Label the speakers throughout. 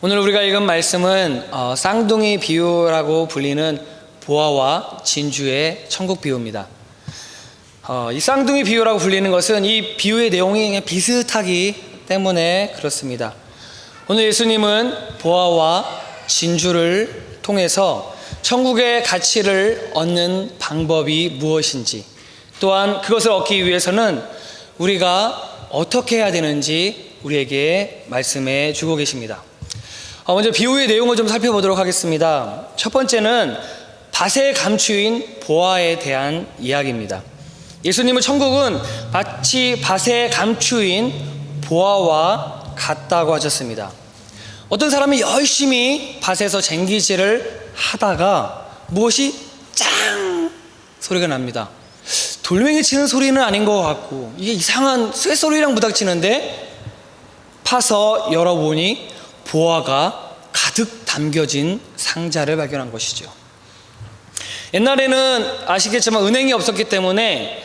Speaker 1: 오늘 우리가 읽은 말씀은 쌍둥이 비유라고 불리는 보아와 진주의 천국 비유입니다. 이 쌍둥이 비유라고 불리는 것은 이 비유의 내용이 그냥 비슷하기 때문에 그렇습니다. 오늘 예수님은 보아와 진주를 통해서 천국의 가치를 얻는 방법이 무엇인지, 또한 그것을 얻기 위해서는 우리가 어떻게 해야 되는지 우리에게 말씀해 주고 계십니다. 먼저 비유의 내용을 좀 살펴보도록 하겠습니다. 첫 번째는 밭의 감추인 보아에 대한 이야기입니다. 예수님은 천국은 마치 밭의 감추인 보아와 같다고 하셨습니다. 어떤 사람이 열심히 밭에서 쟁기질을 하다가 무엇이 짱 소리가 납니다. 돌멩이 치는 소리는 아닌 것 같고 이게 이상한 쇠소리랑 부닥치는데 파서 열어보니 보아가 가득 담겨진 상자를 발견한 것이죠. 옛날에는 아시겠지만 은행이 없었기 때문에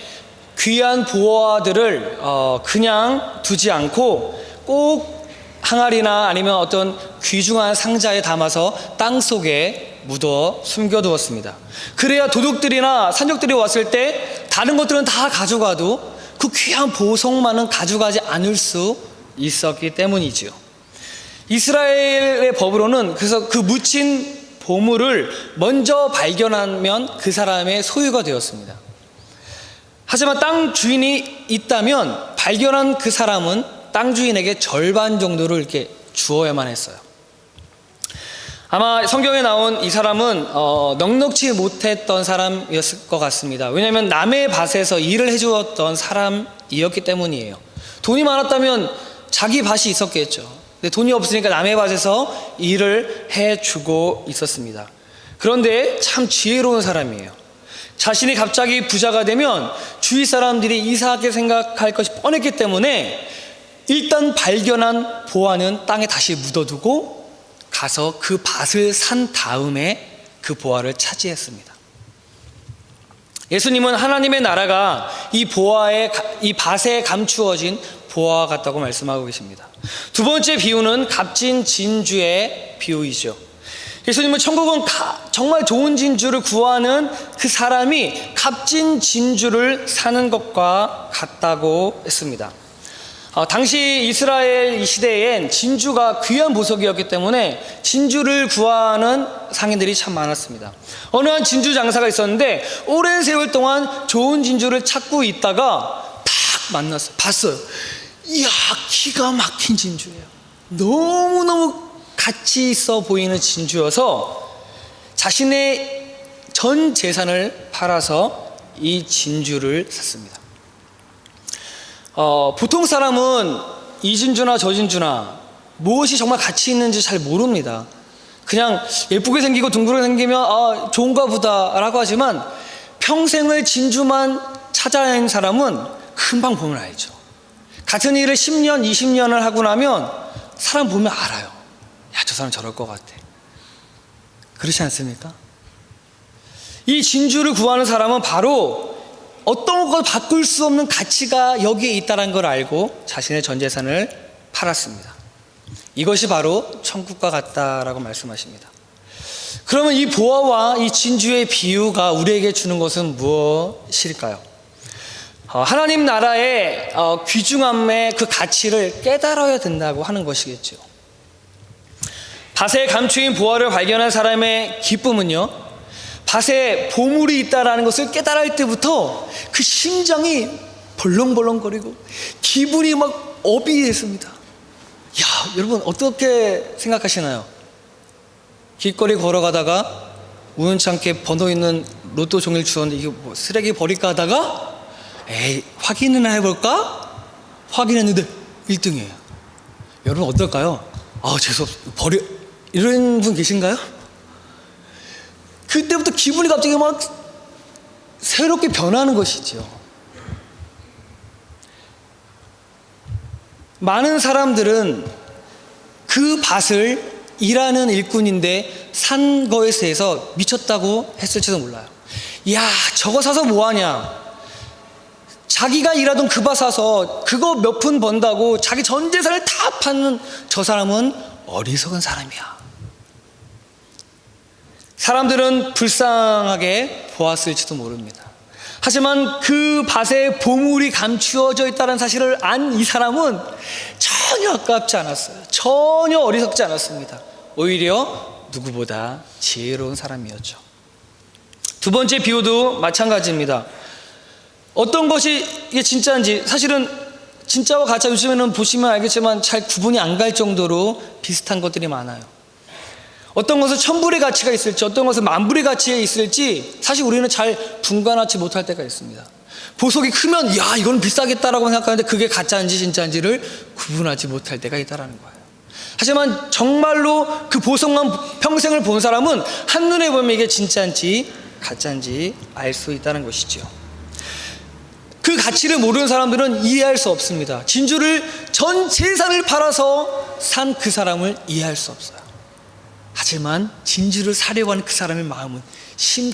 Speaker 1: 귀한 보아들을 그냥 두지 않고 꼭 항아리나 아니면 어떤 귀중한 상자에 담아서 땅속에 묻어 숨겨두었습니다. 그래야 도둑들이나 산적들이 왔을 때 다른 것들은 다 가져가도 그 귀한 보석만은 가져가지 않을 수 있었기 때문이지요. 이스라엘의 법으로는 그래서 그 묻힌 보물을 먼저 발견하면 그 사람의 소유가 되었습니다. 하지만 땅 주인이 있다면 발견한 그 사람은 땅 주인에게 절반 정도를 이렇게 주어야만 했어요. 아마 성경에 나온 이 사람은 넉넉지 못했던 사람이었을 것 같습니다. 왜냐하면 남의 밭에서 일을 해주었던 사람이었기 때문이에요. 돈이 많았다면 자기 밭이 있었겠죠. 근데 돈이 없으니까 남의 밭에서 일을 해주고 있었습니다. 그런데 참 지혜로운 사람이에요. 자신이 갑자기 부자가 되면 주위 사람들이 이상하게 생각할 것이 뻔했기 때문에 일단 발견한 보아는 땅에 다시 묻어두고 가서 그 밭을 산 다음에 그 보아를 차지했습니다. 예수님은 하나님의 나라가 이 밭에 감추어진 보아와 같다고 말씀하고 계십니다. 두 번째 비유는 값진 진주의 비유이죠. 예수님은 천국은 정말 좋은 진주를 구하는 그 사람이 값진 진주를 사는 것과 같다고 했습니다. 당시 이스라엘 이 시대엔 진주가 귀한 보석이었기 때문에 진주를 구하는 상인들이 참 많았습니다. 어느 한 진주 장사가 있었는데 오랜 세월 동안 좋은 진주를 찾고 있다가 탁 만났어요. 봤어요. 이야, 기가 막힌 진주예요. 너무너무 가치 있어 보이는 진주여서 자신의 전 재산을 팔아서 이 진주를 샀습니다. 보통 사람은 이 진주나 저 진주나 무엇이 정말 가치 있는지 잘 모릅니다. 그냥 예쁘게 생기고 둥그렇게 생기면 좋은가 보다 라고 하지만 평생을 진주만 찾아낸 사람은 금방 보면 알죠. 같은 일을 10년, 20년을 하고 나면 사람 보면 알아요. 야, 저 사람 저럴 것 같아. 그렇지 않습니까? 이 진주를 구하는 사람은 바로 어떤 것 바꿀 수 없는 가치가 여기에 있다는 걸 알고 자신의 전 재산을 팔았습니다. 이것이 바로 천국과 같다라고 말씀하십니다. 그러면 이 보아와 이 진주의 비유가 우리에게 주는 것은 무엇일까요? 하나님 나라의 귀중함의 그 가치를 깨달아야 된다고 하는 것이겠죠. 밭에 감추인 보아를 발견한 사람의 기쁨은요, 밭에 보물이 있다는 것을 깨달을 때부터 그 심장이 벌렁벌렁거리고 기분이 막 업이 됐습니다. 야, 여러분 어떻게 생각하시나요? 길거리 걸어가다가 우연찮게 번호 있는 로또 종이를 주었는데 이게 뭐 쓰레기 버릴까 하다가 확인이나 해볼까? 확인했는데 1등이에요. 여러분 어떨까요? 버려, 이런 분 계신가요? 그때부터 기분이 갑자기 막 새롭게 변하는 것이죠. 많은 사람들은 그 밭을 일하는 일꾼인데 산 거에 대해서 미쳤다고 했을지도 몰라요. 야, 저거 사서 뭐하냐? 자기가 일하던 그 밭 사서 그거 몇 푼 번다고 자기 전 재산을 다 파는 저 사람은 어리석은 사람이야. 사람들은 불쌍하게 보았을지도 모릅니다. 하지만 그 밭에 보물이 감추어져 있다는 사실을 안 이 사람은 전혀 아깝지 않았어요. 전혀 어리석지 않았습니다. 오히려 누구보다 지혜로운 사람이었죠. 두 번째 비유도 마찬가지입니다. 어떤 것이 이게 진짜인지, 사실은 진짜와 가짜 요즘에는 보시면 알겠지만 잘 구분이 안 갈 정도로 비슷한 것들이 많아요. 어떤 것은 천불의 가치가 있을지, 어떤 것은 만불의 가치에 있을지 사실 우리는 잘 분간하지 못할 때가 있습니다. 보석이 크면 야 이건 비싸겠다라고 생각하는데 그게 가짜인지 진짜인지를 구분하지 못할 때가 있다라는 거예요. 하지만 정말로 그 보석만 평생을 본 사람은 한눈에 보면 이게 진짜인지 가짜인지 알 수 있다는 것이죠. 그 가치를 모르는 사람들은 이해할 수 없습니다. 진주를 전 재산을 팔아서 산 그 사람을 이해할 수 없어요. 하지만 진주를 사려고 하는 그 사람의 마음은,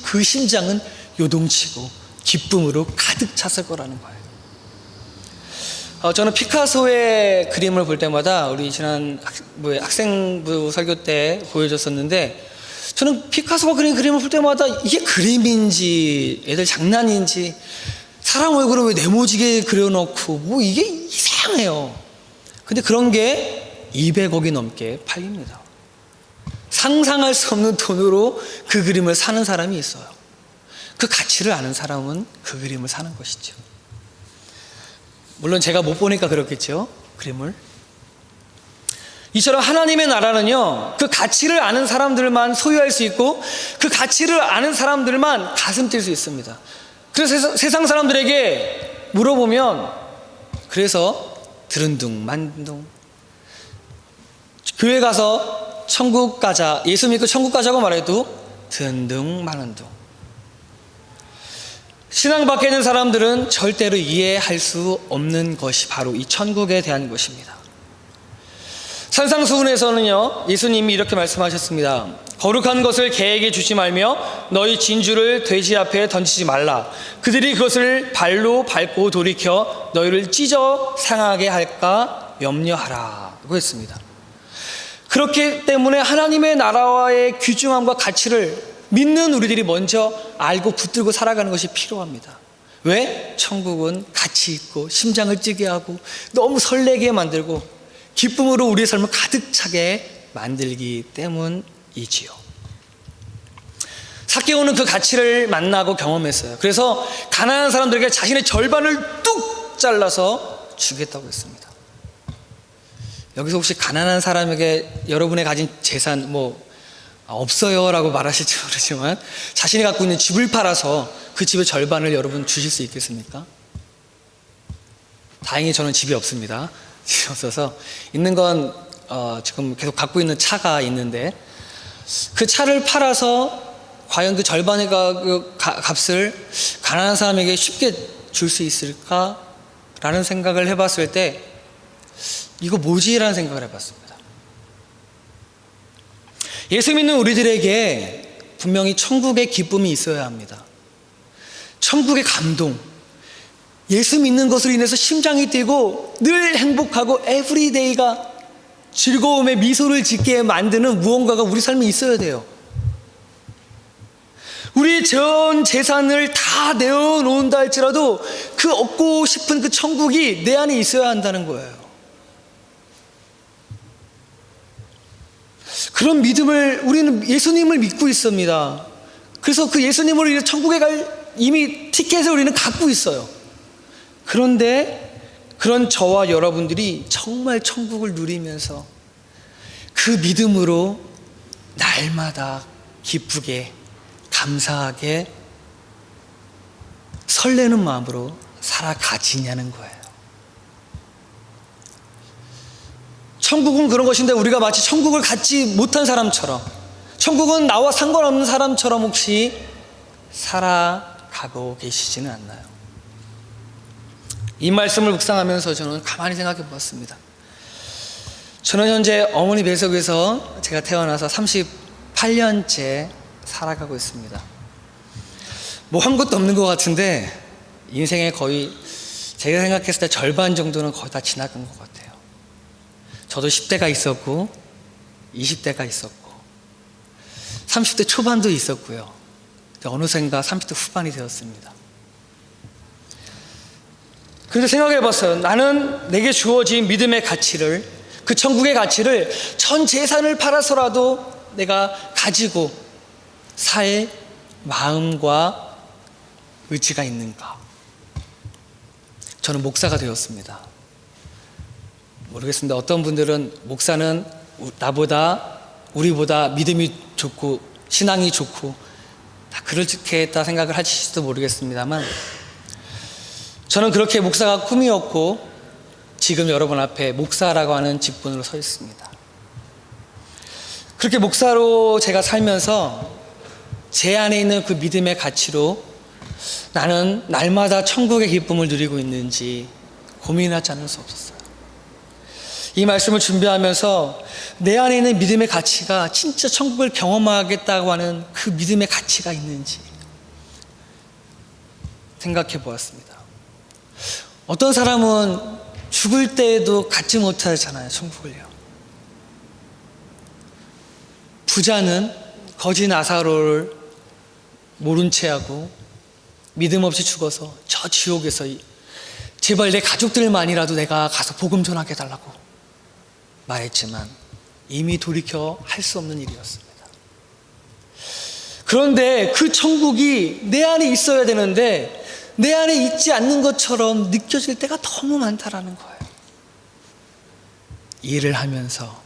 Speaker 1: 그 심장은 요동치고 기쁨으로 가득 찼을 거라는 거예요. 저는 피카소의 그림을 볼 때마다 우리 지난 학생부 설교 때 보여줬었는데, 저는 피카소가 그린 그림을 볼 때마다 이게 그림인지 애들 장난인지, 사람 얼굴을 왜 네모지게 그려놓고 뭐 이게 이상해요. 근데 그런 게 200억이 넘게 팔립니다. 상상할 수 없는 돈으로 그 그림을 사는 사람이 있어요. 그 가치를 아는 사람은 그 그림을 사는 것이죠. 물론 제가 못 보니까 그렇겠죠, 그림을. 이처럼 하나님의 나라는요, 그 가치를 아는 사람들만 소유할 수 있고 그 가치를 아는 사람들만 가슴 뛸 수 있습니다. 그래서 세상 사람들에게 물어보면, 그래서 들은둥 만둥 교회 가서 천국 가자, 예수 믿고 천국 가자고 말해도 든둥 마는둥. 신앙 밖에 있는 사람들은 절대로 이해할 수 없는 것이 바로 이 천국에 대한 것입니다. 산상수훈에서는요, 예수님이 이렇게 말씀하셨습니다. 거룩한 것을 개에게 주지 말며 너희 진주를 돼지 앞에 던지지 말라. 그들이 그것을 발로 밟고 돌이켜 너희를 찢어 상하게 할까 염려하라고 했습니다. 그렇기 때문에 하나님의 나라와의 귀중함과 가치를 믿는 우리들이 먼저 알고 붙들고 살아가는 것이 필요합니다. 왜? 천국은 가치 있고 심장을 찌게 하고 너무 설레게 만들고 기쁨으로 우리의 삶을 가득 차게 만들기 때문이지요. 삭개오는 그 가치를 만나고 경험했어요. 그래서 가난한 사람들에게 자신의 절반을 뚝 잘라서 주겠다고 했습니다. 여기서 혹시 가난한 사람에게 여러분의 가진 재산 없어요 라고 말하실지 모르지만, 자신이 갖고 있는 집을 팔아서 그 집의 절반을 여러분 주실 수 있겠습니까? 다행히 저는 집이 없습니다. 집이 없어서 있는 건 지금 계속 갖고 있는 차가 있는데, 그 차를 팔아서 과연 그 절반의 값을 가난한 사람에게 쉽게 줄 수 있을까라는 생각을 해봤을 때, 이거 뭐지? 라는 생각을 해봤습니다. 예수 믿는 우리들에게 분명히 천국의 기쁨이 있어야 합니다. 천국의 감동, 예수 믿는 것으로 인해서 심장이 뛰고 늘 행복하고 에브리데이가 즐거움에 미소를 짓게 만드는 무언가가 우리 삶에 있어야 돼요. 우리 전 재산을 다 내어놓는다 할지라도 그 얻고 싶은 그 천국이 내 안에 있어야 한다는 거예요. 그런 믿음을, 우리는 예수님을 믿고 있습니다. 그래서 그 예수님으로 인해 천국에 갈 이미 티켓을 우리는 갖고 있어요. 그런데 그런 저와 여러분들이 정말 천국을 누리면서 그 믿음으로 날마다 기쁘게, 감사하게, 설레는 마음으로 살아가지냐는 거예요. 천국은 그런 것인데, 우리가 마치 천국을 갖지 못한 사람처럼, 천국은 나와 상관없는 사람처럼 혹시 살아가고 계시지는 않나요? 이 말씀을 묵상하면서 저는 가만히 생각해 보았습니다. 저는 현재 어머니 뱃속에서 제가 태어나서 38년째 살아가고 있습니다. 뭐 한 것도 없는 것 같은데 인생의 거의, 제가 생각했을 때 절반 정도는 거의 다 지나간 것 같아요. 저도 10대가 있었고 20대가 있었고 30대 초반도 있었고요. 어느샌가 30대 후반이 되었습니다. 그런데 생각해 봤어요. 나는 내게 주어진 믿음의 가치를, 그 천국의 가치를 전 재산을 팔아서라도 내가 가지고 살 마음과 의지가 있는가? 저는 목사가 되었습니다. 모르겠습니다. 어떤 분들은 목사는 우리보다 믿음이 좋고 신앙이 좋고 다 그렇게 했다 생각을 하실지도 모르겠습니다만, 저는 그렇게 목사가 꿈이었고 지금 여러분 앞에 목사라고 하는 직분으로 서 있습니다. 그렇게 목사로 제가 살면서 제 안에 있는 그 믿음의 가치로 나는 날마다 천국의 기쁨을 누리고 있는지 고민하지 않을 수 없었어요. 이 말씀을 준비하면서 내 안에 있는 믿음의 가치가 진짜 천국을 경험하겠다고 하는 그 믿음의 가치가 있는지 생각해 보았습니다. 어떤 사람은 죽을 때에도 갖지 못하잖아요, 천국을요. 부자는 거지 나사로를 모른 채 하고 믿음 없이 죽어서 저 지옥에서 제발 내 가족들만이라도 내가 가서 복음 전하게 해달라고 말했지만 이미 돌이켜 할 수 없는 일이었습니다. 그런데 그 천국이 내 안에 있어야 되는데 내 안에 있지 않는 것처럼 느껴질 때가 너무 많다라는 거예요. 일을 하면서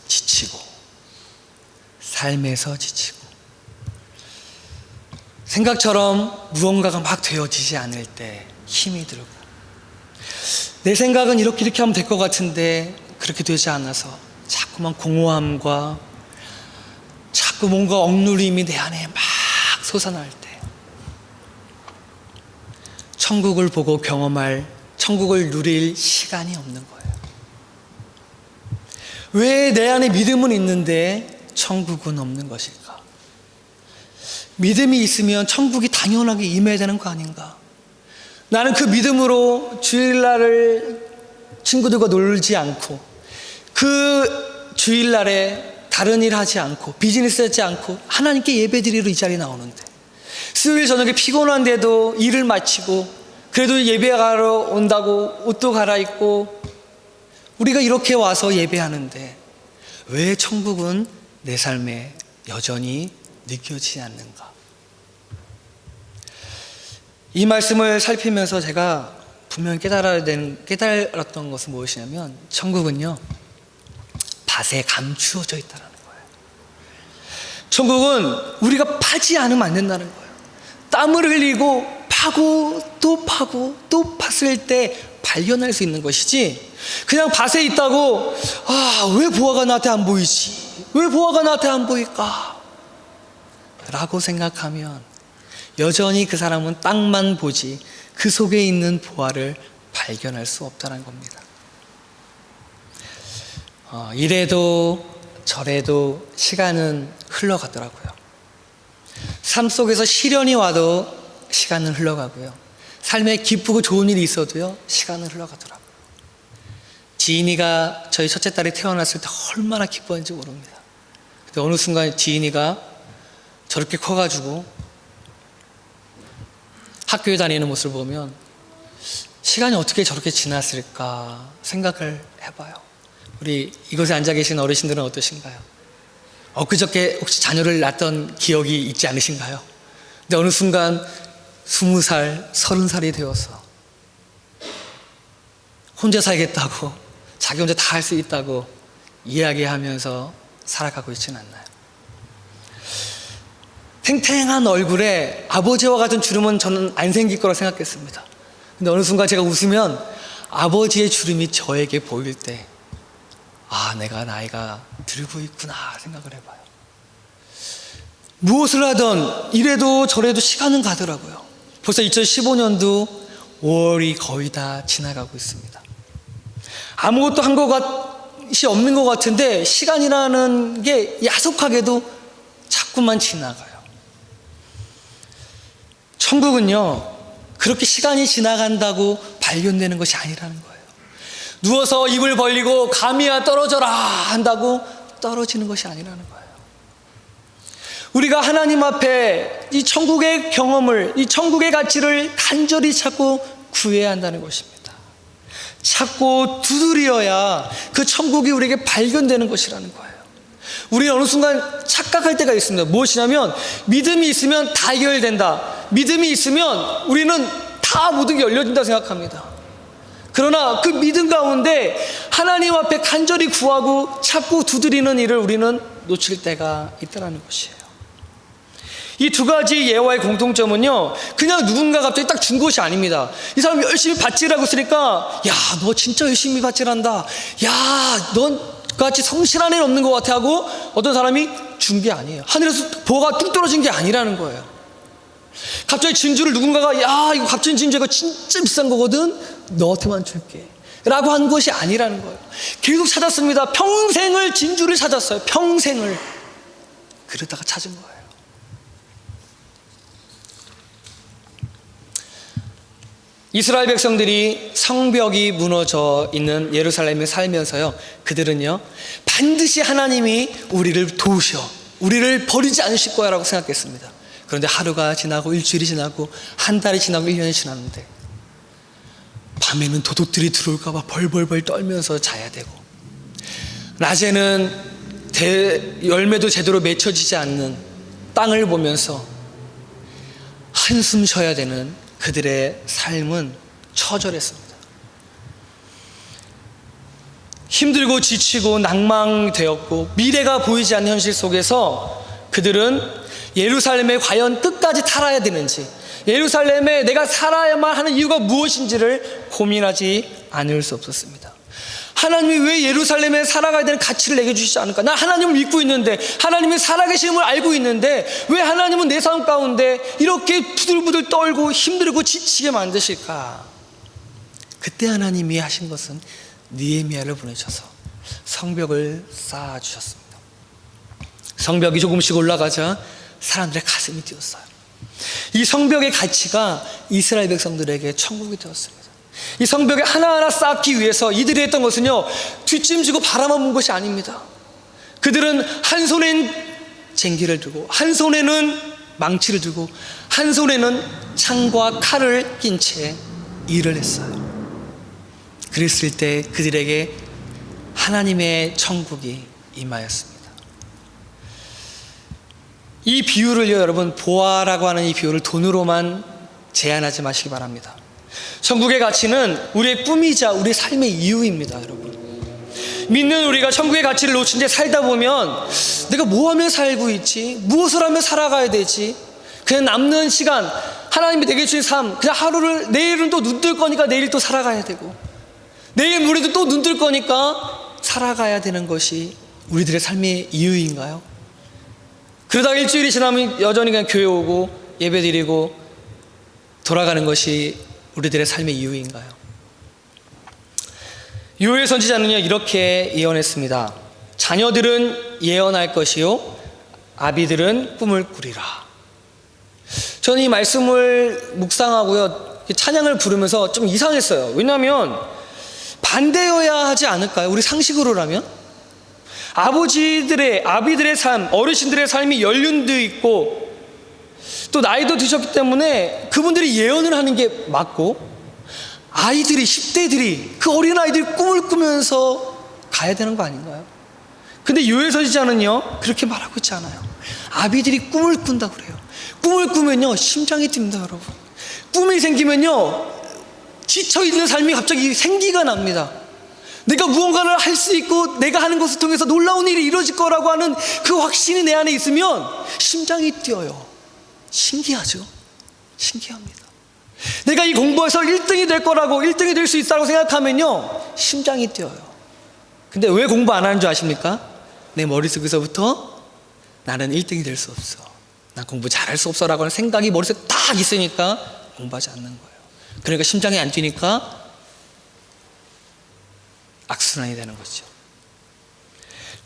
Speaker 1: 지치고 삶에서 지치고 생각처럼 무언가가 막 되어지지 않을 때 힘이 들고 내 생각은 이렇게 하면 될 것 같은데 그렇게 되지 않아서 자꾸만 공허함과 자꾸 뭔가 억누림이 내 안에 막 솟아날 때 천국을 보고 경험할, 천국을 누릴 시간이 없는 거예요. 왜 내 안에 믿음은 있는데 천국은 없는 것일까? 믿음이 있으면 천국이 당연하게 임해야 되는 거 아닌가? 나는 그 믿음으로 주일날을 친구들과 놀지 않고 그 주일날에 다른 일 하지 않고 비즈니스 하지 않고 하나님께 예배드리러 이 자리에 나오는데 수요일 저녁에 피곤한데도 일을 마치고 그래도 예배하러 온다고 옷도 갈아입고 우리가 이렇게 와서 예배하는데 왜 천국은 내 삶에 여전히 느껴지지 않는가? 이 말씀을 살피면서 제가 분명히 깨달았던 것은 무엇이냐면 천국은요 밭에 감추어져 있다는 거예요. 천국은 우리가 파지 않으면 안 된다는 거예요. 땀을 흘리고 파고 또 파고 또 팠을 때 발견할 수 있는 것이지 그냥 밭에 있다고 왜 보아가 나한테 안 보이지? 왜 보아가 나한테 안 보일까? 라고 생각하면 여전히 그 사람은 땅만 보지 그 속에 있는 보아를 발견할 수 없다는 겁니다. 이래도 저래도 시간은 흘러가더라고요. 삶 속에서 시련이 와도 시간은 흘러가고요. 삶에 기쁘고 좋은 일이 있어도요 시간은 흘러가더라고요. 지인이가 저희 첫째 딸이 태어났을 때 얼마나 기뻐했는지 모릅니다. 근데 어느 순간 지인이가 저렇게 커가지고 학교에 다니는 모습을 보면 시간이 어떻게 저렇게 지났을까 생각을 해봐요. 우리 이곳에 앉아 계신 어르신들은 어떠신가요? 엊그저께 혹시 자녀를 낳았던 기억이 있지 않으신가요? 근데 어느 순간 20살, 30살이 되어서 혼자 살겠다고 자기 혼자 다 할 수 있다고 이야기하면서 살아가고 있지는 않나요? 탱탱한 얼굴에 아버지와 같은 주름은 저는 안 생길 거라 생각했습니다. 근데 어느 순간 제가 웃으면 아버지의 주름이 저에게 보일 때 내가 나이가 들고 있구나 생각을 해봐요. 무엇을 하든 이래도 저래도 시간은 가더라고요. 벌써 2015년도 5월이 거의 다 지나가고 있습니다. 아무것도 한 것이 없는 것 같은데 시간이라는 게 야속하게도 자꾸만 지나가요. 천국은요 그렇게 시간이 지나간다고 발견되는 것이 아니라는 거예요. 누워서 입을 벌리고 감이야 떨어져라 한다고 떨어지는 것이 아니라는 거예요. 우리가 하나님 앞에 이 천국의 경험을, 이 천국의 가치를 간절히 찾고 구해야 한다는 것입니다. 찾고 두드려야 그 천국이 우리에게 발견되는 것이라는 거예요. 우리는 어느 순간 착각할 때가 있습니다. 무엇이냐면 믿음이 있으면 다 해결된다. 믿음이 있으면 우리는 다 모든 게 열려진다 생각합니다. 그러나 그 믿음 가운데 하나님 앞에 간절히 구하고 찾고 두드리는 일을 우리는 놓칠 때가 있다는 것이에요. 이 두 가지 예화의 공통점은요, 그냥 누군가 갑자기 딱 준 것이 아닙니다. 이 사람이 열심히 밭질하고 있으니까, 야, 너 진짜 열심히 밭질한다. 야, 넌 같이 성실한 애는 없는 것 같아 하고 어떤 사람이 준 게 아니에요. 하늘에서 보화가 뚝 떨어진 게 아니라는 거예요. 갑자기 진주를 누군가가, 야, 이거 값진 진주 이거 진짜 비싼 거거든, 너한테만 줄게 라고 한 것이 아니라는 거예요. 계속 찾았습니다. 평생을 진주를 찾았어요. 평생을. 그러다가 찾은 거예요. 이스라엘 백성들이 성벽이 무너져 있는 예루살렘에 살면서요, 그들은요 반드시 하나님이 우리를 도우셔, 우리를 버리지 않으실 거야 라고 생각했습니다. 그런데 하루가 지나고 일주일이 지나고 한 달이 지나고 1년이 지났는데 밤에는 도둑들이 들어올까 봐 벌벌벌 떨면서 자야 되고, 낮에는 열매도 제대로 맺혀지지 않는 땅을 보면서 한숨 쉬어야 되는 그들의 삶은 처절했습니다. 힘들고 지치고 낭망되었고 미래가 보이지 않는 현실 속에서 그들은 예루살렘에 과연 끝까지 살아야 되는지, 예루살렘에 내가 살아야만 하는 이유가 무엇인지를 고민하지 않을 수 없었습니다. 하나님이 왜 예루살렘에 살아가야 되는 가치를 내게 주시지 않을까? 나 하나님을 믿고 있는데, 하나님의 살아계심을 알고 있는데 왜 하나님은 내 삶 가운데 이렇게 부들부들 떨고 힘들고 지치게 만드실까? 그때 하나님이 하신 것은 느헤미야를 보내셔서 성벽을 쌓아주셨습니다. 성벽이 조금씩 올라가자 사람들의 가슴이 뛰었어요. 이 성벽의 가치가 이스라엘 백성들에게 천국이 되었습니다. 이 성벽을 하나하나 쌓기 위해서 이들이 했던 것은요, 뒷짐지고 바라만 본 것이 아닙니다. 그들은 한 손엔 쟁기를 들고, 한 손에는 망치를 들고, 한 손에는 창과 칼을 낀 채 일을 했어요. 그랬을 때 그들에게 하나님의 천국이 임하였습니다. 이 비유를요, 여러분, 보아라고 하는 이 비유를 돈으로만 제한하지 마시기 바랍니다. 천국의 가치는 우리의 꿈이자 우리의 삶의 이유입니다, 여러분. 믿는 우리가 천국의 가치를 놓친 채 살다 보면 내가 뭐 하며 살고 있지? 무엇을 하며 살아가야 되지? 그냥 남는 시간, 하나님이 내게 주신 삶, 그냥 하루를, 내일은 또 눈 뜰 거니까 내일 또 살아가야 되고, 내일 모레도 또 눈 뜰 거니까 살아가야 되는 것이 우리들의 삶의 이유인가요? 그러다가 일주일이 지나면 여전히 그냥 교회 오고 예배 드리고 돌아가는 것이 우리들의 삶의 이유인가요? 요엘 선지자는요 이렇게 예언했습니다. 자녀들은 예언할 것이요 아비들은 꿈을 꾸리라. 저는 이 말씀을 묵상하고요 찬양을 부르면서 좀 이상했어요. 왜냐하면 반대여야 하지 않을까요? 우리 상식으로라면 아비들의 삶, 어르신들의 삶이 연륜도 있고 또 나이도 드셨기 때문에 그분들이 예언을 하는 게 맞고, 아이들이, 10대들이, 그 어린아이들이 꿈을 꾸면서 가야 되는 거 아닌가요? 근데 요엘 선지자는요 그렇게 말하고 있지 않아요. 아비들이 꿈을 꾼다 그래요. 꿈을 꾸면요 심장이 뜁니다, 여러분. 꿈이 생기면요 지쳐있는 삶이 갑자기 생기가 납니다. 내가 무언가를 할 수 있고 내가 하는 것을 통해서 놀라운 일이 이루어질 거라고 하는 그 확신이 내 안에 있으면 심장이 뛰어요. 신기하죠? 신기합니다. 내가 이 공부에서 1등이 될 거라고, 1등이 될 수 있다고 생각하면요 심장이 뛰어요. 근데 왜 공부 안 하는 줄 아십니까? 내 머릿속에서부터 나는 1등이 될 수 없어, 난 공부 잘할 수 없어 라고 하는 생각이 머릿속에 딱 있으니까 공부하지 않는 거예요. 그러니까 심장이 안 뛰니까 악순환이 되는 거죠.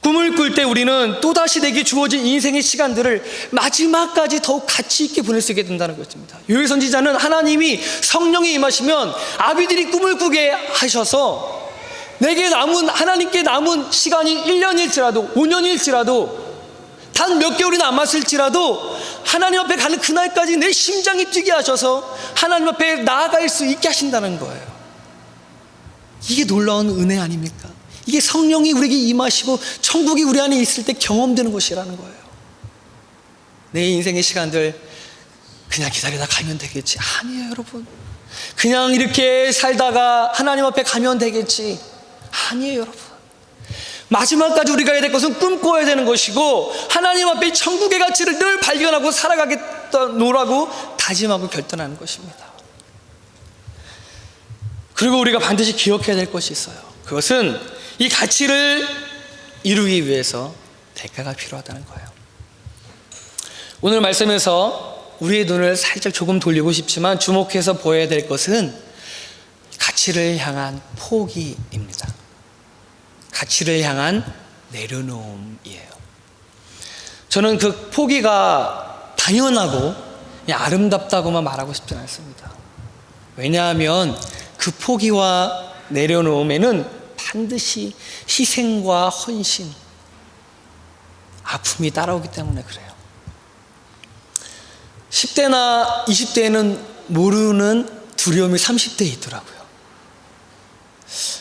Speaker 1: 꿈을 꿀 때 우리는 또다시 내게 주어진 인생의 시간들을 마지막까지 더욱 가치 있게 보낼 수 있게 된다는 것입니다. 요엘 선지자는 하나님이 성령이 임하시면 아비들이 꿈을 꾸게 하셔서 내게 남은, 하나님께 남은 시간이 1년일지라도 5년일지라도 단 몇 개월이 남았을지라도 하나님 앞에 가는 그날까지 내 심장이 뛰게 하셔서 하나님 앞에 나아갈 수 있게 하신다는 거예요. 이게 놀라운 은혜 아닙니까? 이게 성령이 우리에게 임하시고 천국이 우리 안에 있을 때 경험되는 것이라는 거예요. 내 인생의 시간들 그냥 기다리다 가면 되겠지. 아니에요, 여러분. 그냥 이렇게 살다가 하나님 앞에 가면 되겠지. 아니에요, 여러분. 마지막까지 우리가 해야 될 것은 꿈꿔야 되는 것이고 하나님 앞에 천국의 가치를 늘 발견하고 살아가겠노라고 다짐하고 결단하는 것입니다. 그리고 우리가 반드시 기억해야 될 것이 있어요. 그것은 이 가치를 이루기 위해서 대가가 필요하다는 거예요. 오늘 말씀에서 우리의 눈을 살짝 조금 돌리고 싶지만 주목해서 보아야 될 것은 가치를 향한 포기입니다. 가치를 향한 내려놓음이에요. 저는 그 포기가 당연하고 아름답다고만 말하고 싶지는 않습니다. 왜냐하면 그 포기와 내려놓음에는 반드시 희생과 헌신, 아픔이 따라오기 때문에 그래요. 10대나 20대에는 모르는 두려움이 30대에 있더라고요.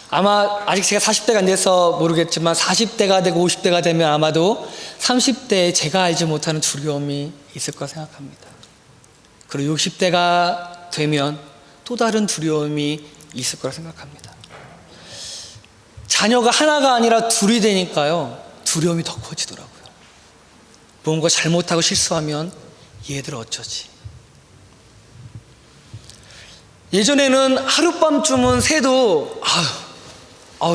Speaker 1: 아마 아직 제가 40대가 안 돼서 모르겠지만 40대가 되고 50대가 되면 아마도 30대에 제가 알지 못하는 두려움이 있을 거라 생각합니다. 그리고 60대가 되면 또 다른 두려움이 있을 거라 생각합니다. 자녀가 하나가 아니라 둘이 되니까요, 두려움이 더 커지더라고요. 뭔가 잘못하고 실수하면 얘들 어쩌지? 예전에는 하룻밤쯤은 새도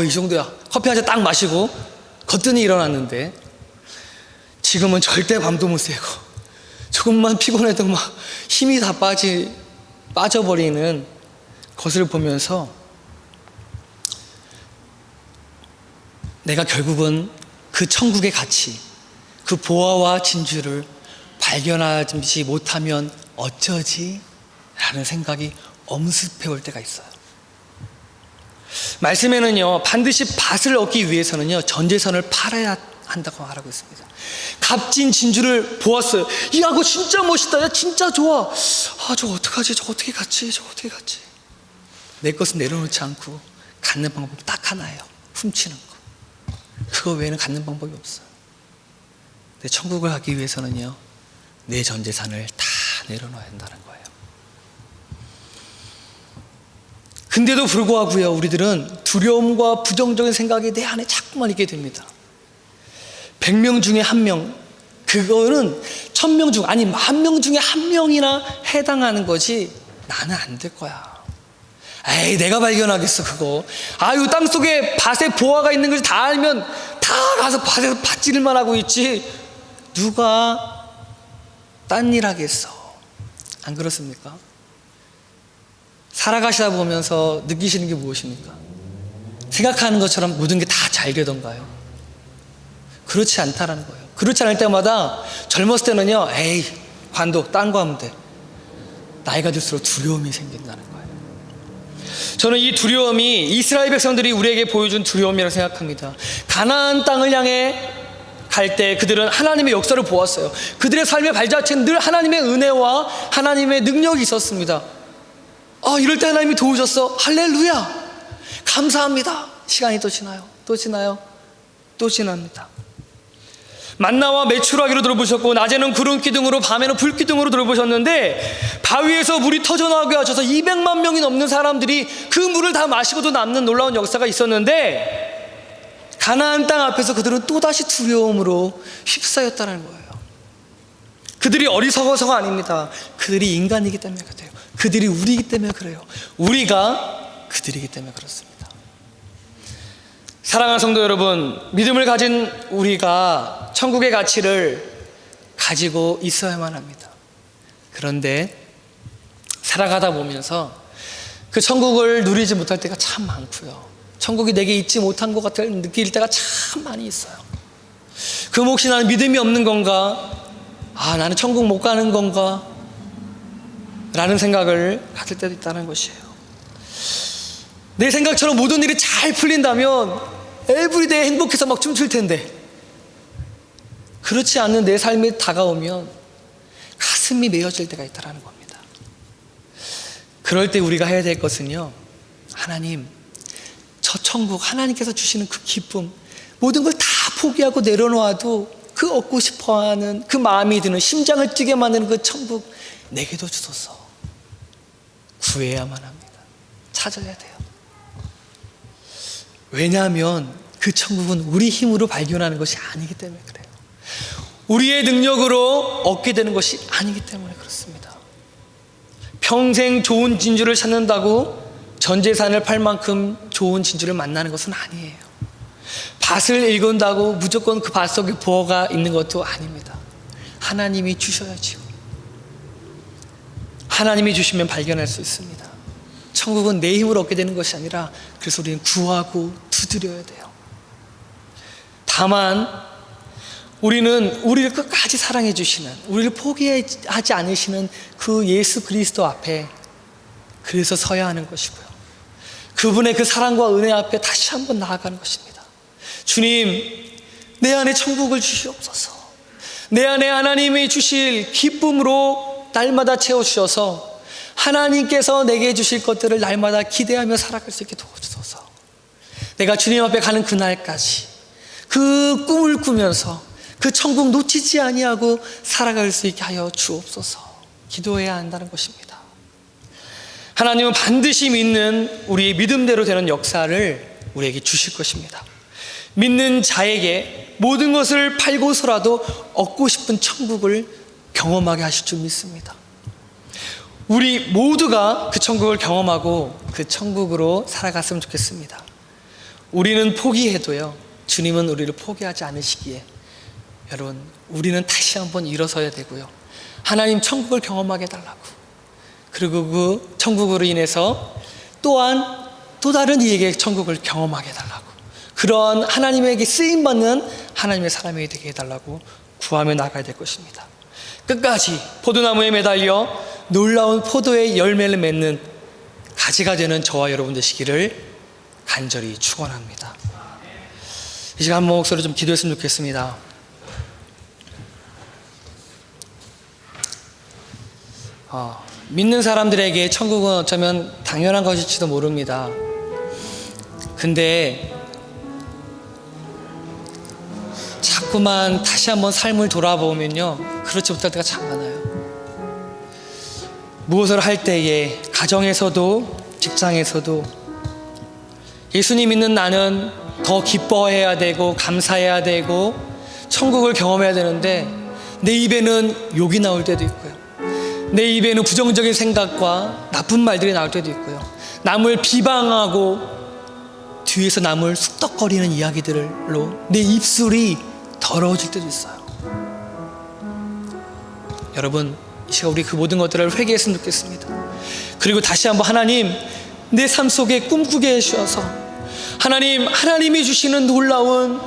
Speaker 1: 이 정도야, 커피 한 잔 딱 마시고 거뜬히 일어났는데 지금은 절대 밤도 못 새고 조금만 피곤해도 막 힘이 다 빠져버리는 것을 보면서 내가 결국은 그 천국의 가치, 그 보화와 진주를 발견하지 못하면 어쩌지? 라는 생각이 엄습해 올 때가 있어요. 말씀에는요, 반드시 밭을 얻기 위해서는요, 전재산을 팔아야 한다고 말하고 있습니다. 값진 진주를 보았어요. 야, 그거 진짜 멋있다. 야, 진짜 좋아. 저거 어떡하지? 저거 어떻게 갔지? 저거 어떻게 갔지? 내 것은 내려놓지 않고 갖는 방법이 딱 하나예요. 훔치는 거. 그거 외에는 갖는 방법이 없어요. 내 천국을 가기 위해서는요, 내 전재산을 다 내려놔야 한다는 거예요. 근데도 불구하고요, 우리들은 두려움과 부정적인 생각이 내 안에 자꾸만 있게 됩니다. 100명 중에 1명, 그거는 1000명 중, 아니 10,000명 중에 1명이나 해당하는 거지 나는 안 될 거야. 에이, 내가 발견하겠어 그거. 아유, 땅속에 밭에 보화가 있는 걸 다 알면 다 가서 밭에서 밭질만 하고 있지 누가 딴 일 하겠어. 안 그렇습니까? 살아가시다 보면서 느끼시는 게 무엇입니까? 생각하는 것처럼 모든 게 다 잘 되던가요? 그렇지 않다라는 거예요. 그렇지 않을 때마다 젊었을 때는요, 에이, 관도 딴 거 하면 돼. 나이가 들수록 두려움이 생긴다는 거예요. 저는 이 두려움이 이스라엘 백성들이 우리에게 보여준 두려움이라고 생각합니다. 가나안 땅을 향해 갈 때 그들은 하나님의 역사를 보았어요. 그들의 삶의 발자취는 늘 하나님의 은혜와 하나님의 능력이 있었습니다. 이럴 때 하나님이 도우셨어. 할렐루야. 감사합니다. 시간이 또 지나요. 또 지나요. 또 지납니다. 만나와 메추라기로 들어보셨고 낮에는 구름 기둥으로 밤에는 불 기둥으로 들어보셨는데 바위에서 물이 터져나오게 하셔서 200만 명이 넘는 사람들이 그 물을 다 마시고도 남는 놀라운 역사가 있었는데 가나안 땅 앞에서 그들은 또다시 두려움으로 휩싸였다는 거예요. 그들이 어리석어서가 아닙니다. 그들이 인간이기 때문에 그래요. 그들이 우리이기 때문에 그래요. 우리가 그들이기 때문에 그렇습니다. 사랑하는 성도 여러분, 믿음을 가진 우리가 천국의 가치를 가지고 있어야만 합니다. 그런데 살아가다 보면서 그 천국을 누리지 못할 때가 참 많고요. 천국이 내게 있지 못한 것 같아 느낄 때가 참 많이 있어요. 그럼 혹시 나는 믿음이 없는 건가? 나는 천국 못 가는 건가? 라는 생각을 가질 때도 있다는 것이에요. 내 생각처럼 모든 일이 잘 풀린다면 에브리데이 행복해서 막 춤출 텐데, 그렇지 않는 내 삶이 다가오면 가슴이 메어질 때가 있다는 겁니다. 그럴 때 우리가 해야 될 것은요, 하나님, 저 천국, 하나님께서 주시는 그 기쁨, 모든 걸 다 포기하고 내려놓아도 그 얻고 싶어하는 그 마음이 드는, 심장을 뛰게 만드는 그 천국 내게도 주소서. 구해야만 합니다. 찾아야 돼요. 왜냐하면 그 천국은 우리 힘으로 발견하는 것이 아니기 때문에 그래요. 우리의 능력으로 얻게 되는 것이 아니기 때문에 그렇습니다. 평생 좋은 진주를 찾는다고 전 재산을 팔 만큼 좋은 진주를 만나는 것은 아니에요. 밭을 일군다고 무조건 그 밭 속에 부어가 있는 것도 아닙니다. 하나님이 주셔야지요. 하나님이 주시면 발견할 수 있습니다. 천국은 내 힘으로 얻게 되는 것이 아니라, 그래서 우리는 구하고 두드려야 돼요. 다만 우리는 우리를 끝까지 사랑해 주시는, 우리를 포기하지 않으시는 그 예수 그리스도 앞에 그래서 서야 하는 것이고요, 그분의 그 사랑과 은혜 앞에 다시 한번 나아가는 것입니다. 주님, 내 안에 천국을 주시옵소서. 내 안에 하나님이 주실 기쁨으로 날마다 채워주셔서 하나님께서 내게 주실 것들을 날마다 기대하며 살아갈 수 있게 도와주소서. 내가 주님 앞에 가는 그날까지 그 꿈을 꾸면서 그 천국 놓치지 아니하고 살아갈 수 있게 하여 주옵소서. 기도해야 한다는 것입니다. 하나님은 반드시 믿는 우리의 믿음대로 되는 역사를 우리에게 주실 것입니다. 믿는 자에게 모든 것을 팔고서라도 얻고 싶은 천국을 경험하게 하실 줄 믿습니다. 우리 모두가 그 천국을 경험하고 그 천국으로 살아갔으면 좋겠습니다. 우리는 포기해도요, 주님은 우리를 포기하지 않으시기에, 여러분, 우리는 다시 한번 일어서야 되고요, 하나님 천국을 경험하게 해달라고, 그리고 그 천국으로 인해서 또한 또 다른 이에게 천국을 경험하게 해달라고, 그런 하나님에게 쓰임받는 하나님의 사람이 되게 해달라고 구하며 나가야 될 것입니다. 끝까지 포도나무에 매달려 놀라운 포도의 열매를 맺는 가지가 되는 저와 여러분 되시기를 간절히 축원합니다. 이 시간 한 목소리 좀 기도했으면 좋겠습니다. 믿는 사람들에게 천국은 어쩌면 당연한 것일지도 모릅니다. 근데 자꾸만 다시 한번 삶을 돌아보면요, 그렇지 못할 때가 참 많아요. 무엇을 할 때에, 가정에서도 직장에서도 예수님 믿는 나는 더 기뻐해야 되고 감사해야 되고 천국을 경험해야 되는데, 내 입에는 욕이 나올 때도 있고요, 내 입에는 부정적인 생각과 나쁜 말들이 나올 때도 있고요, 남을 비방하고 뒤에서 남을 쑥덕거리는 이야기들로 내 입술이 더러워질 때도 있어요. 여러분, 이 시간 우리 그 모든 것들을 회개했으면 좋겠습니다. 그리고 다시 한번 하나님, 내 삶 속에 꿈꾸게 해주셔서 하나님, 하나님이 주시는 놀라운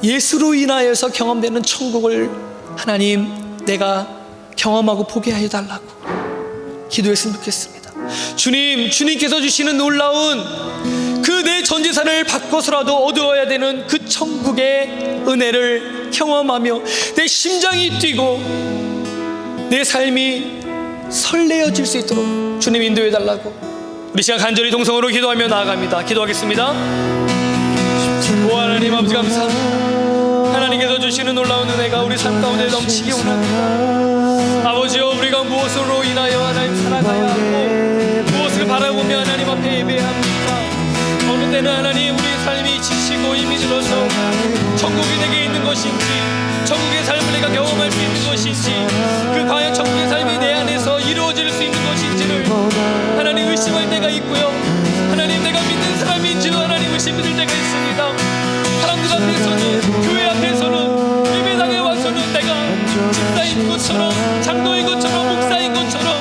Speaker 1: 예수로 인하여서 경험되는 천국을 하나님, 내가 경험하고 보게 해달라고 기도했으면 좋겠습니다. 주님, 주님께서 주시는 놀라운 그 내 전재산을 바꿔서라도 얻어야 되는 그 천국의 은혜를 경험하며 내 심장이 뛰고 내 삶이 설레어질 수 있도록 주님 인도해 달라고 우리 시간 간절히 동성으로 기도하며 나아갑니다. 기도하겠습니다. 오 하나님 아버지, 감사합니다. 하나님께서 주시는 놀라운 은혜가 우리 삶 가운데 넘치기 원합니다. 아버지여, 우리가 무엇으로 인하여 하나님 살아가야 하고 무엇을 바라보며 하나님 앞에 예배해야 합니까? 어느 때는 하나님, 우리의 삶이 지치고 힘이 들어서 천국이 내게 있는 것인지, 천국의 삶을 내가 경험할 수 있는 것인지, 그 과연 천국의 삶이 내 안에서 이루어질 수 있는 것인지를 하나님 의심할 때가 있고요, 하나님 내가 믿는 사람인지도 하나님 의심될 때가 있습니다. 사람들 앞에서는, 교회 앞에서는, 예배당에 와서는 내가 집사인 것처럼, 장로인 것처럼, 목사인 것처럼,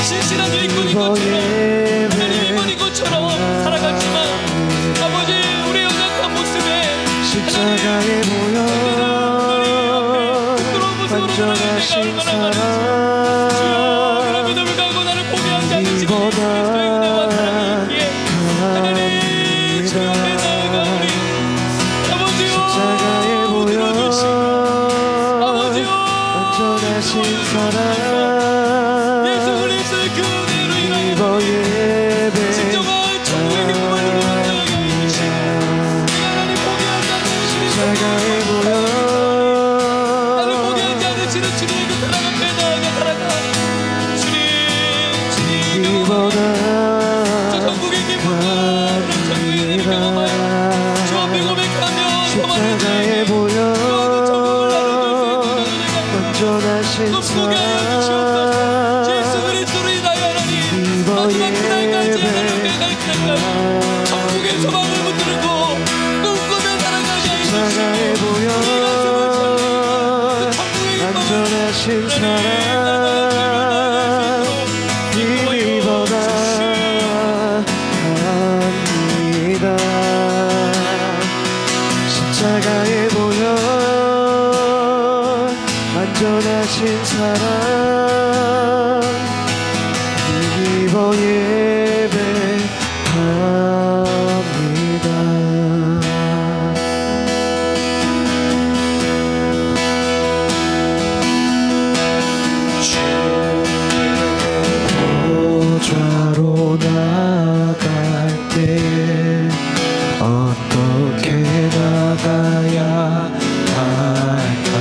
Speaker 1: 신실한 일꾼인 것처럼, 하나님 임원인 것처럼 살아갔지만, 아버지, 우리의 연약한 모습에
Speaker 2: 십자가에 모여
Speaker 1: 부끄러운 모습으로 하나님 내가 얼마나 많은지, 주여, 그런 믿음을 가고 나를 포기하지 않으시고 그리스도의 은혜와 사랑이 있기에
Speaker 2: 십자가에 보여
Speaker 1: 나를 포기하지 않으시는 주님의 그 사랑 앞에 나아가 주님
Speaker 2: 이보다
Speaker 1: 저 전국의 기쁨과 전국의 은혜를 경험하여 주 앞에 고백하며
Speaker 2: 십자가에 보여 완전하신
Speaker 1: 꿈꾸게 하여 주시옵소서. 예수 그리스도로 인하여 하나님 마지막 그날까지 하나님께 갈 때까지 천국의 소망을 붙들고 꿈꾸며 살아가게 하여
Speaker 2: 십자가에 보여 완전하신 사랑 이보다 합니다 십자가에 보여 완전하신 사랑 이보 예배합니다 보좌로 나갈 때에 어떻게 나가야 할까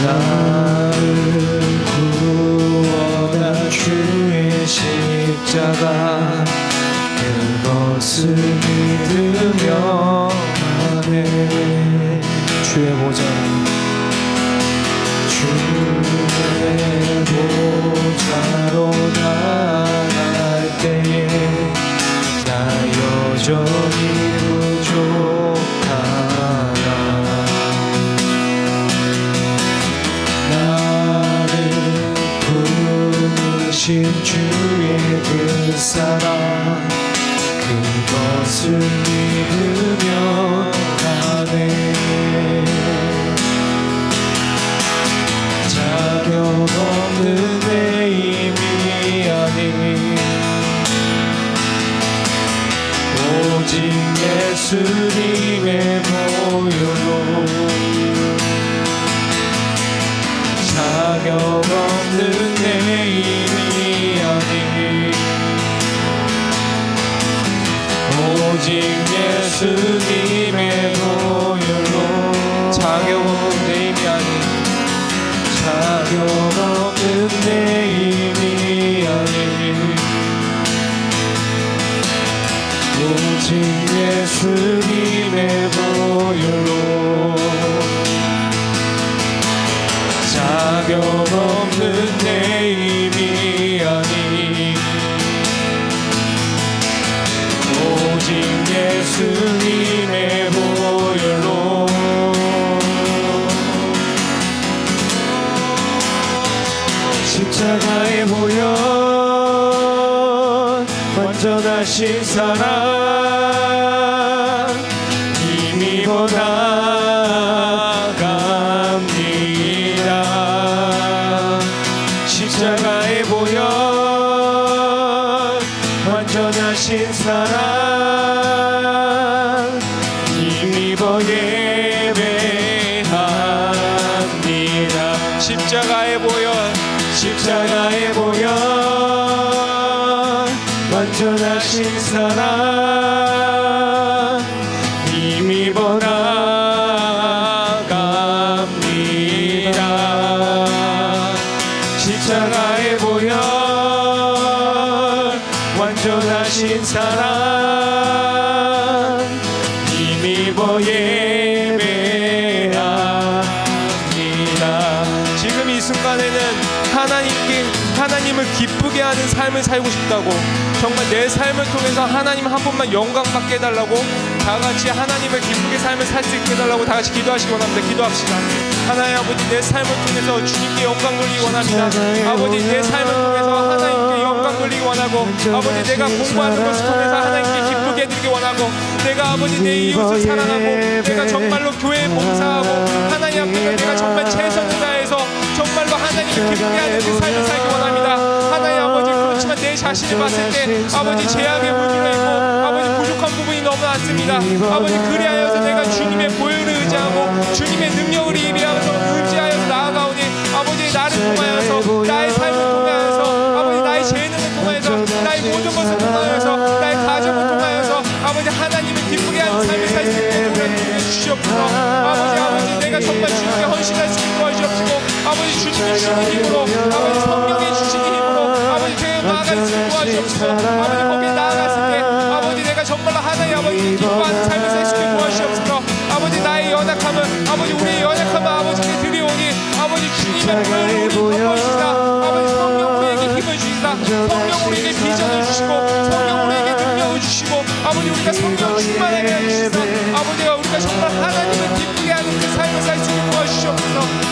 Speaker 2: 나를 구원한 주의 십자가 그것을 믿으며 가네 주의 보좌 주의 보좌로 나갈 때에 나 여전히 부족하나 나를 부르신 주의 그 사랑 그것을 믿으며 가네 자격 없는 내 힘이 아닌 오직 예수님의 보혈로 자격 없는 내 힘이 아닌 오직 예수님의 보혈로 자격 없는 내 힘이 아닌 자격 없는 내 힘이 아닌 오직 예수님의 보혈로 자격 없는 내 힘이 아닌 오직 예수님의 보혈로 십자가에 보여 완전하신 사랑 힘입어 나갑니다 십자가에 보여 완전하신 사랑 힘입어 예배합니다 십자가에 보여 십자가에 보여 완전하신 사랑 힘입어 나갑니다 십자가에 보여 완전하신 사랑 힘입어 예배합니다 지금 이 순간에는 하나님을 기쁘게 하는 삶을 살고 싶다고 정말 내 삶을 통해서 하나님 한 번만 영광 받게 해달라고 다 같이 하나님을 기쁘게 삶을 살 수 있게 해달라고 다 같이 기도하시기 원합니다. 기도합시다. 하나님 아버지 내 삶을 통해서 주님께 영광 돌리기 원합니다. 아버지 내 삶을 통해서 하나님께 영광 돌리기 원하고 아버지 내가 공부하는 것을 통해서 하나님께 기쁘게 해드리기 원하고 내가 아버지 내 이웃을 사랑하고 내가 정말로 교회에 봉사하고 하나님 앞에서 내가 정말 최선을 다해서 정말로 하나님을 기쁘게 하는 그 삶을 살기 원합니다. 하나님 아버지 그렇지만 내 자신을 봤을 때 아버지 죄악에 물들어 있고 아버지 부족한 부분이 너무 많습니다. 아버지 그리하여서 내가 주님의 보혈을 의지하고 주님의 능력을 의지하여서 나아가오니 아버지 나를 통하여서 나의 삶을 통하여서 아버지 나의 재능을 통하여서 나의 모든 것을 통하여서 나의 가정을 통하여서 아버지 하나님을 기쁘게 우리가 성령 충만하게 하시옵소서. 아버지가 우리가 정말 하나님을 기쁘게 하는 그 삶을 살 수 있게 도와주시옵소서.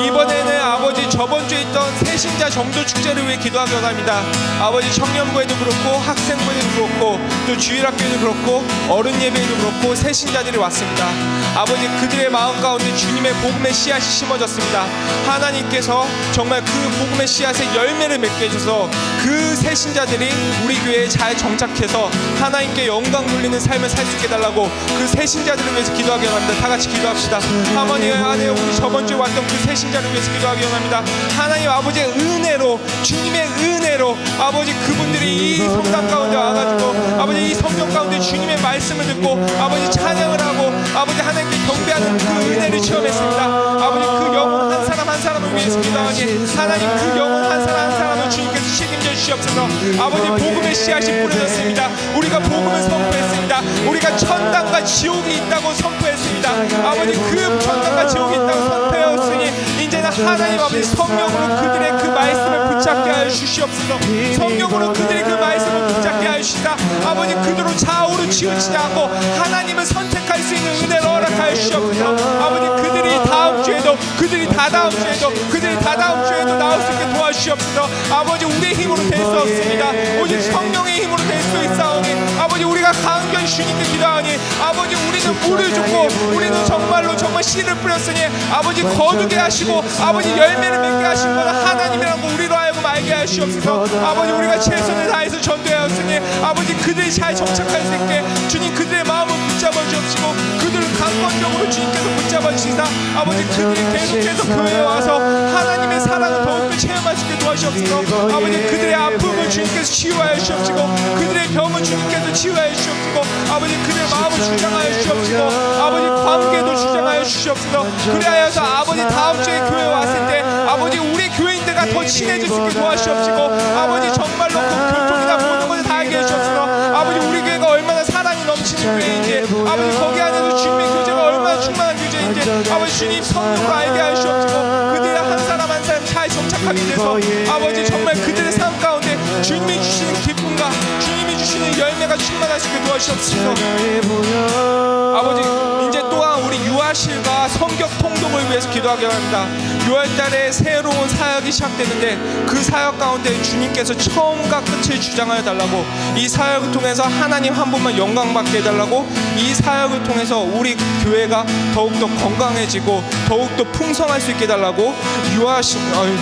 Speaker 2: 이번에는 아버지 저번 주에 있던 새신자 정도 축제를 위해 기도하기 원합니다. 아버지 청년부에도 그렇고 학생부에도 그렇고 또 주일학교에도 그렇고 어른 예배에도 그렇고 새신자들이 왔습니다. 아버지 그들의 마음 가운데 주님의 복음의 씨앗이 심어졌습니다. 하나님께서 정말 그 복음의 씨앗의 열매를 맺게 해줘서 그 새신자들이 우리 교회에 잘 정착해서 하나님께 영광 돌리는 삶을 살 수 있게 해달라고 그 새신자들을 위해서 기도하기 원합니다. 다 같이 기도합시다. 하나님 안에 우리 저번 주에 왔던 그 새신자를 위해서 기도하기 원합니다. 하나님 아버지의 은혜로 주님의 은혜로 아버지 그분들이 이 성당 가운데 와가지고 아버지 이 성경 가운데 주님의 말씀을 듣고 아버지 찬양을 하고 아버지 하나님께 경배하는 그 은혜를 체험했습니다. 아버지 그 영혼 한 사람 한 사람을 위해서 기도하니 하나님 그 영혼 한 사람 한 사람을 주님께서 책임져 주시옵소서. 아버지 복음의 씨앗이 뿌려졌습니다. 우리가 복음을 선포했습니다. 우리가 천당과 지옥이 있다고 선포했습니다. 아버지 그 천당과 지옥이 있다고 선포했으니 이제는 하나님 아버지 성령으로 그들의 그 말씀을 붙잡게 하여 주시옵소서. 성령으로 그들의 그 말씀을 붙잡게 하여 주시다. 아버지 그대로 좌우로 치우치지 않고 하나님을 선택할 수 있는 은혜를 허락하여 주시옵소서. 아버지 그들이 다음 주에도 그들이 다다음 주에도 그들이 다다음 주에도 나올 수 있게 도와주시옵소서. 아버지 우리의 힘으로 될 수 없습니다. 오직 성령의 힘으로 될 수 있사오니 아버지 우리가 강경 주님께 기도하니 아버지 우리는 물을 줬고 우리는 정말로 정말 씨를 뿌렸으니 아버지 거두게 하시고 아버지 열매를 맺게 하신 건 하나님이라고 우리로 알고 말게 하시옵소서. 아버지 우리가 최선을 다해서 전도하였으니 아버지 그들이 잘 정착할 수 있게 주님 그들의 마음을 붙잡아 주옵시고 그들을 강권적으로 주님께서 붙잡아 주시사 아버지 그들이 계속해서 교회에 와서 하나님의 사랑을 더욱더 체험할 수 있게 도와주옵소서. 아버지 그들의 아픔을 주님께서 치유하여 주옵시고 그들의 병을 주님께서 치유하여 주옵시고 아버지 그들의 마음을 주장하여 주옵시고 아버지 관계도 주장하여 주시옵소서. 그리하여서 아버지 다음 주에 교회에 왔을 때 아버지 우리 교인들과 더 친해질 수 있게 도와주시옵시고 아버지 정말로 그 교통이나 모든 것을 다 알게 해주옵소서. 아버지 우리 교회가 얼마나 사랑이 넘치는 교회인지 아버지 거기 안에서 주님의 교제가 얼마나 충만한 교제인지 아버지 주님 성령으로 알게 하시옵시고 그들의 한 사람 한 사람 잘 정착하게 돼서 아버지 정말 그들의 삶 가운데 주님이 주시는 기쁨과 주님이 주시는 열매가 충만할 수 있게 도와주시옵소서. 아버지 이제 또한 우리 유아실과 성격 통독을 위해서 기도하기 합니다. 6월달에 새로운 사역이 시작되는데 그 사역 가운데 주님께서 처음과 끝을 주장하여 달라고 이 사역을 통해서 하나님 한 분만 영광 받게 해달라고 이 사역을 통해서 우리 교회가 더욱더 건강해지고 더욱더 풍성할 수 있게 해달라고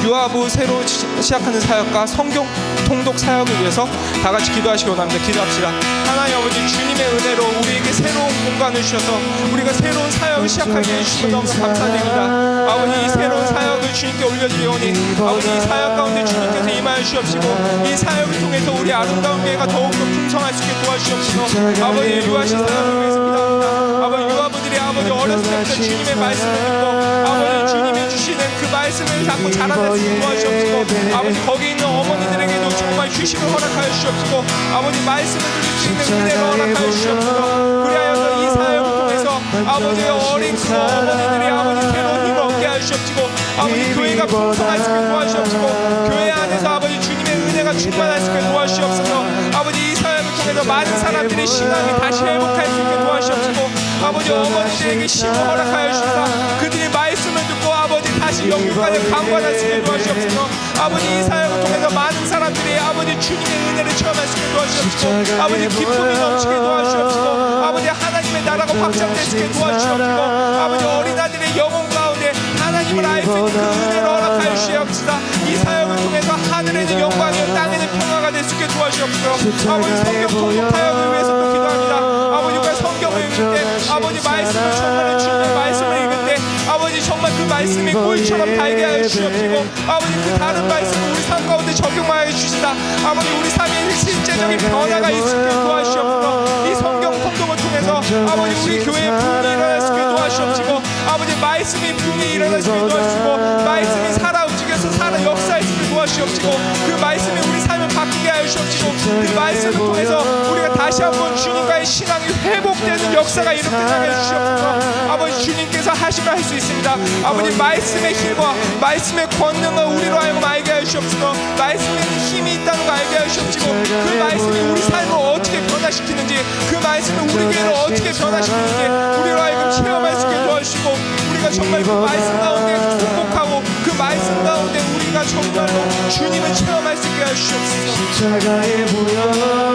Speaker 2: 유아부 새로 시작하는 사역과 성경 통독 사역을 위해서 다 같이 기도하시기 원합니다. 기도합시다. 하나님 아버지 주님의 은혜로 우리에게 새로운 공간을 주셔서 우리가 새로운 사역을 시작하게 해주셔서 너무 감사드립니다. 아버지 이 새로운 사역을 주님께 올려드리오니 아버지 이 사역 가운데 주님께서 임하여 주옵시고 이 사역을 통해서 우리 아름다운 교회가 더욱더 풍성할 수 있게 도와주시옵시고 아버지 유아신 사역을 위해서 기도합니다. 아버지 유아부들이 아버지 어렸을 때부터 주님의 말씀을 듣고 아버지 주님이 주시는 그 말씀을 잡고 자라날 수 있게 도와주시옵시고 아버지 거기 있는 어머니들에게도 정말 휴식을 허락하여 주시옵시고 아버지 말씀을 들을 수 있는 은혜를 허락하여 주시옵시고 그리하여서 이 사역을 통해서 아버지의 어린 그 어머니들이 아버지 새로운 힘을 얻게 하여 주시옵시고 아버지 교회가 풍성할 수 있게 도와주시옵시고 교회 안에서 아버지 주님의 은혜가 충만할 수 있게 도와주시옵소서. 아버지 이 사역을 통해서 많은 사람들의 신앙이 다시 회복할 수 있게 도와주시옵시고 아버지 어머니들에게 힘을 허락하여 주시사 그들이 말씀을 듣고 아버지 다시 영육간에 강관할 수 있게 도와주시옵소서. 아버지 이 사역을 통해서 많은 사람들이 아버지 주님의 은혜를 체험할 수 있게 도와주시옵시고 아버지 기쁨이 넘치게 도와주시옵시고 아버지 하나님의 나라가 확장될 수 있게 도와주시옵시고 아버지 어린아들의 영혼 가운데 하나님을 알 수 있는 그 은혜를 허락하여 주시옵시다. 이 사역을 통해서 하늘에는 영광이요 땅에는 평화가 될 수 있게 도와주시옵소서. 아버지 성경 통독 사역을 위해서 또 기도합니다. 아버지 우리가 성경을 읽을 때 아버지 말씀을 정말 주님의 말씀을 읽을 때 아버지 정말 그 말씀이 꿀처럼 달게 하여 주시옵시고 아버지 그 다른 말씀을 우리 삶 가운데 적용하여 주시다. 아버지 우리 삶에 실제적인 변화가 있을 수 있게 도와주시옵소서. 이 성경 통독을 통해서 아버지 우리 교회에 부흥이 일어날 수 있게 도와주시옵시고 아버지 말씀이 부흥이 일어날 수 있게 도와주시고 말씀이 살아 움직여서 살아 역사할 수 있게 도와주시옵시고 그 말씀이 우리 삶을 바꾸게 하여 주시옵시고 그 말씀을 통해서 우리가 다시 한번 주님과의 신앙이 회복되는 역사가 일어나게 하여 주시옵소서. 아버지 주님께서 하시면 할 수 있습니다. 아버지 말씀의 힘과 말씀의 권능을 우리로 하여금 알게 하여 주시옵소서. 말씀에는 힘이 있다는 걸 알게 하여 주옵시고 그 말씀이 우리 삶을 어떻게 변화시키는지 그 말씀이 우리 교회를 어떻게 변화시키는지 우리로 하여금 체험할 수 있게 도와주시고 우리가 정말 그 말씀 가운데 축복하고 그 말씀 가운데 우리가 정말로 주님을 체험할 수 있게 하여 주시옵소서.
Speaker 3: 십자가의 보혈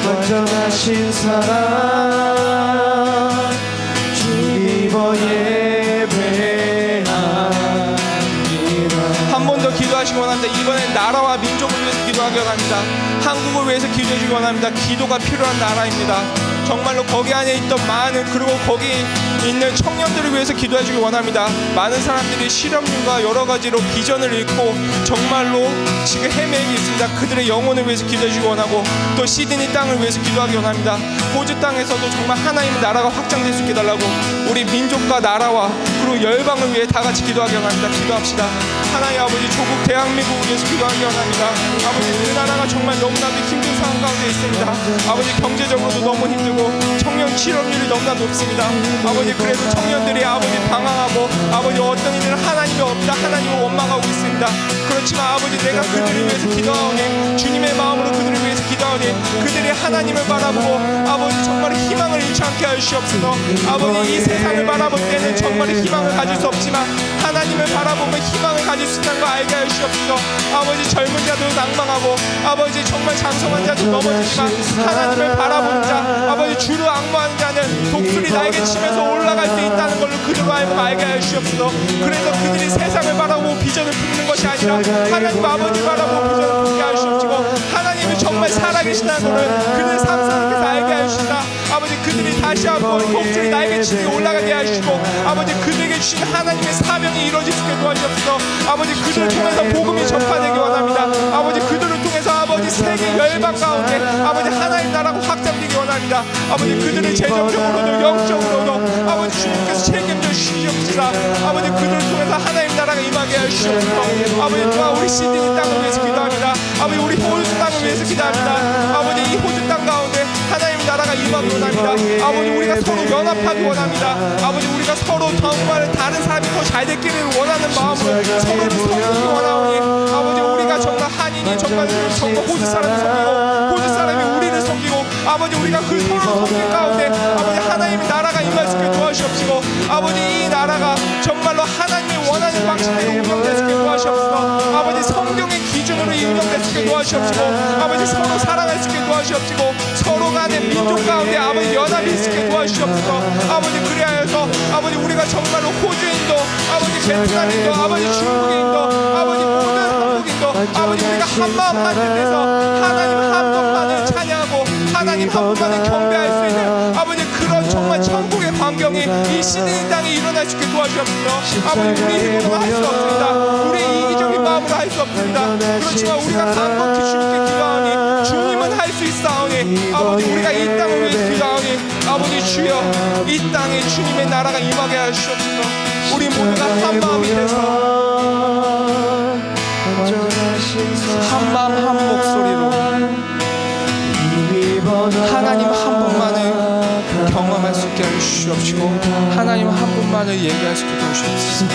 Speaker 3: 완전하신 사랑 주님을 예배합니다.
Speaker 2: 한 번 더 기도하시기 원합니다. 이번엔 나라와 민족을 위해서 기도하기 원합니다. 한국을 위해서 기도해 주기 원합니다. 기도가 필요한 나라입니다. 정말로 거기 안에 있던 많은 그리고 거기 있는 청년들을 위해서 기도해 주기 원합니다. 많은 사람들이 실업률과 여러 가지로 비전을 잃고 정말로 지금 헤매고 있습니다. 그들의 영혼을 위해서 기도해 주기 원하고 또 시드니 땅을 위해서 기도하기 원합니다. 호주 땅에서도 정말 하나님의 나라가 확장될 수 있게 해달라고 우리 민족과 나라와 그리고 열방을 위해 다 같이 기도하기 원합니다. 기도합시다. 하나님 아버지 조국 대한민국을 위해서 기도하기 원합니다. 아버지 그 나라가 정말 너무나도 힘든 상황 가운데 있습니다. 아버지 경제적으로도 너무 힘들고 청년 실업률이 너무나 높습니다. 아버지 그래도 청년들이 아버지 방황하고 아버지 어떤 이들은 하나님이 없다 하나님을 원망하고 있습니다. 그렇지만 아버지 내가 그들을 위해서 기도하오니 주님의 마음으로 그들을 위해서 기도하오니 그들이 하나님을 바라보고 아버지 정말 희망을 잃지 않게 하여 주시옵소서. 아버지 이 세상을 바라볼 때는 정말 희망을 가질 수 없지만 하나님을 바라보면 희망을 가질 수 있다는 걸 알게 하여 주시옵소서. 아버지 젊은 자도 낭망하고 아버지 정말 장성한 자도 넘어지지만 하나님을 바라보는 자 아버지 주를 앙모하는 자는 독수리 날개 치면서 올라갈 수 있다는 걸로 그들로 하여금 알게 하여 주시옵소서. 그래서 그들이 세상을 바라보고 비전을 품는 것이 아니라 하나님 아버지 바라보고 비전을 품게 하여 주시고 하나님이 정말 살아계시다는 것을 그들 삶 속에서 알게 하여 주시다. 아버지 그들이 다시 한번 독수리 날개 치고 올라가게 하여 주시고 아버지 그들에게 주신 하나님의 사명이 이루어질 수 있게 도와주옵소서. 아버지 그들을 통해서 복음이 전파되기 원합니다. 아버지 그들을 통해서 아버지 세계 열방 가운데 아버지 하나님 나라가 확장되기 원합니다. 아버지 그들을 재정적으로도 영적으로도 아버지 주님께서 책임져 주시옵시다. 아버지 그들을 통해서 하나님 나라가 임하게 하여 주시옵소서. 아버지 또한 우리 시드니 땅을 위해서 기도합니다. 아버지 우리 호주 땅을 위해서 기도합니다. 아버지 이 호주 땅 가운데 하나님 나라가 임하기 원합니다. 아버지 우리가 서로 연합하기 원합니다. 아버지 우리가 서로 정말 다른 사람이 더 잘 되기를 원하는 마음으로 서로를 섬기기 원하오니 아버지 우리가 정말 한인이 정말 호주 사람을 섬기고 호주 사람이 우리를 섬기고 아버지 우리가 그 서로 섬긴 가운데 아버지 하나님의 나라가 임할 수 있게 도와주시옵시고 아버지 이 나라가 정말로 하나님의 원하는 방식대로 운영될 수 있게 도와주시옵소서. 아버지 성경의 기준으로 운영될 수 있게 도와주시옵시고 아버지 서로 사랑할 수 있게 도와주시옵시고 서로 간의 민족 가운데 아버지 연합이 있게 도와주시옵소서. 아버지 그리하여서 아버지 우리가 정말로 호주인도 아버지 베트남인도 아버지 중국인도 아버지 모든 한국인도 아버지 우리가 한마음 한뜻해서 하나님 한 분만을 찬양하고 하나님 한 분만을 경배할 수 있는 아버지 그런 정말 천국의 광경이 이 시드니 땅에 일어날 수 있게 도와주옵소서. 아버지 우리 힘으로는 할 수 없습니다. 우리 이기적인 마음으로 할 수 없습니다. 그렇지만 우리가 간곡히 주님께 기도하오니 주님은 할 수 있사오니 아버지 우리가 이 땅을 위해서 기도하오니 아버지 주여 이 땅에 주님의 나라가 임하게 하여 주옵소서. 우리 모두가 한 마음이 돼서 한 마음 한 목소리로 하나님 한 분만을 경험할 수 있게 하여 주시옵시고 하나님 한 분만을 얘기할 수 있게 도와주시옵소서.